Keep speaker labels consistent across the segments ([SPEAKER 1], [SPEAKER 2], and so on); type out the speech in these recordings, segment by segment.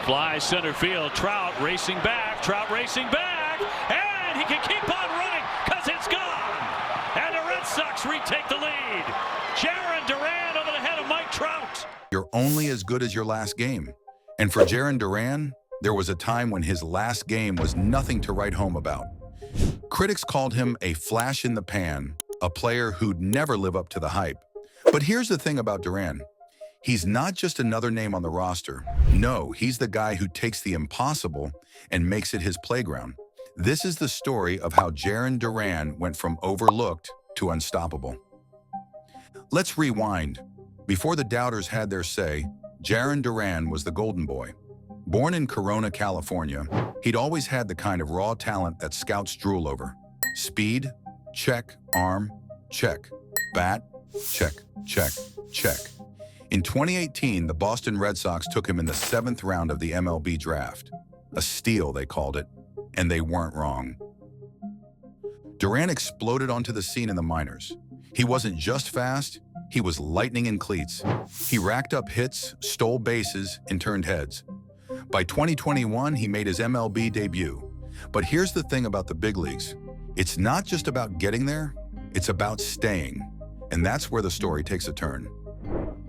[SPEAKER 1] Fly center field. Trout racing back. And he can keep on running because it's gone. And the Red Sox retake the lead. Jarren Duran over the head of Mike Trout.
[SPEAKER 2] You're only as good as your last game. And for Jarren Duran, there was a time when his last game was nothing to write home about. Critics called him a flash in the pan, a player who'd never live up to the hype. But here's the thing about Duran. He's not just another name on the roster. No, he's the guy who takes the impossible and makes it his playground. This is the story of how Jarren Duran went from overlooked to unstoppable. Let's rewind. Before the doubters had their say, Jarren Duran was the golden boy. Born in Corona, California, he'd always had the kind of raw talent that scouts drool over. Speed, check. Arm, check. Bat, check, check, check. In 2018, the Boston Red Sox took him in the 7th round of the MLB draft. A steal, they called it, and they weren't wrong. Duran exploded onto the scene in the minors. He wasn't just fast, he was lightning in cleats. He racked up hits, stole bases, and turned heads. By 2021, he made his MLB debut. But here's the thing about the big leagues. It's not just about getting there, it's about staying. And that's where the story takes a turn.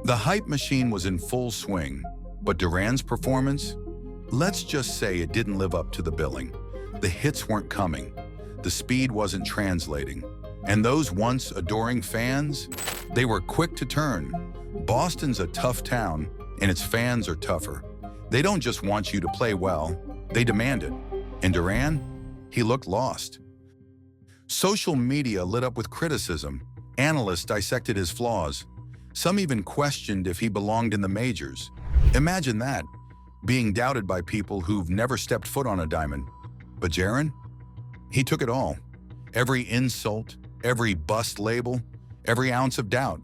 [SPEAKER 2] The hype machine was in full swing, but Duran's performance? Let's just say it didn't live up to the billing. The hits weren't coming. The speed wasn't translating. And those once adoring fans, they were quick to turn. Boston's a tough town, and its fans are tougher. They don't just want you to play well, they demand it. And Duran, he looked lost. Social media lit up with criticism. Analysts dissected his flaws. Some even questioned if he belonged in the majors. Imagine that, being doubted by people who've never stepped foot on a diamond. But Jaren, he took it all. Every insult, every bust label, every ounce of doubt.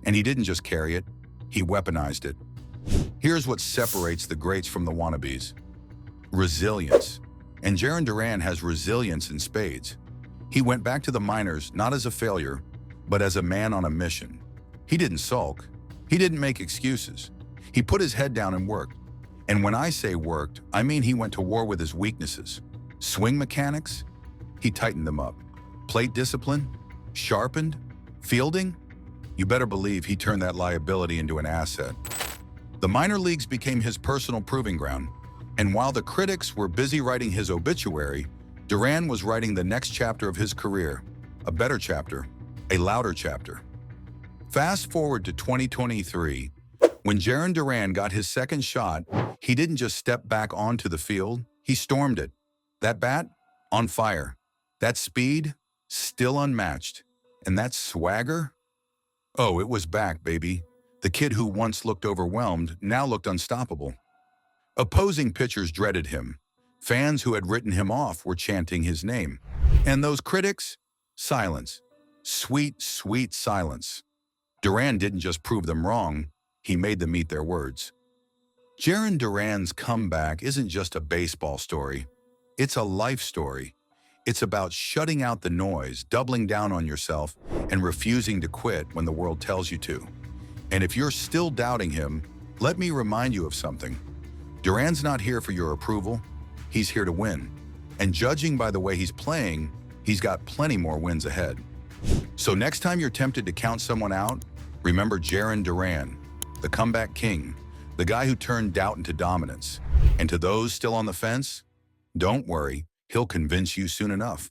[SPEAKER 2] And he didn't just carry it, he weaponized it. Here's what separates the greats from the wannabes. Resilience. And Jarren Duran has resilience in spades. He went back to the minors not as a failure, but as a man on a mission. He didn't sulk. He didn't make excuses. He put his head down and worked. And when I say worked, I mean he went to war with his weaknesses. Swing mechanics, he tightened them up. Plate discipline, sharpened. Fielding, you better believe he turned that liability into an asset. The minor leagues became his personal proving ground. And while the critics were busy writing his obituary, Duran was writing the next chapter of his career. A better chapter, a louder chapter. Fast forward to 2023, when Jarren Duran got his second shot, he didn't just step back onto the field, he stormed it. That bat, on fire. That speed, still unmatched. And that swagger? Oh, it was back, baby. The kid who once looked overwhelmed now looked unstoppable. Opposing pitchers dreaded him. Fans who had written him off were chanting his name. And those critics? Silence. Sweet, sweet silence. Duran didn't just prove them wrong, he made them eat their words. Jarren Duran's comeback isn't just a baseball story, it's a life story. It's about shutting out the noise, doubling down on yourself, and refusing to quit when the world tells you to. And if you're still doubting him, let me remind you of something. Duran's not here for your approval, he's here to win. And judging by the way he's playing, he's got plenty more wins ahead. So next time you're tempted to count someone out, remember Jarren Duran, the comeback king, the guy who turned doubt into dominance. And to those still on the fence, don't worry, he'll convince you soon enough.